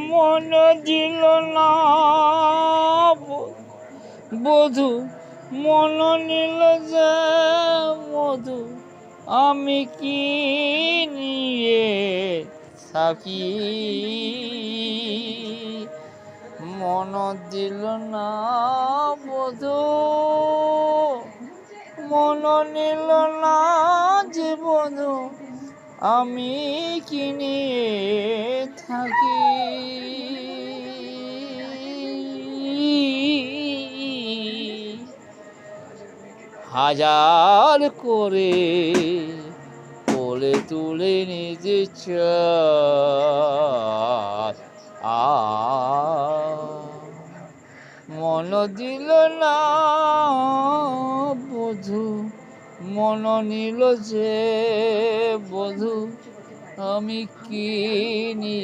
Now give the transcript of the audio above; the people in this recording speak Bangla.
মন দিল না বধু, মন নিল যে মধু, আমি কি নিয়ে থাকি। মন দিল না বধু, মন নিল না যে বধু, আমি কি নিয়ে থাকি। হাজার করে কোলে তুলে নিতে চাই, মন দিল না বধু, মন নিল যে বধু, আমি কি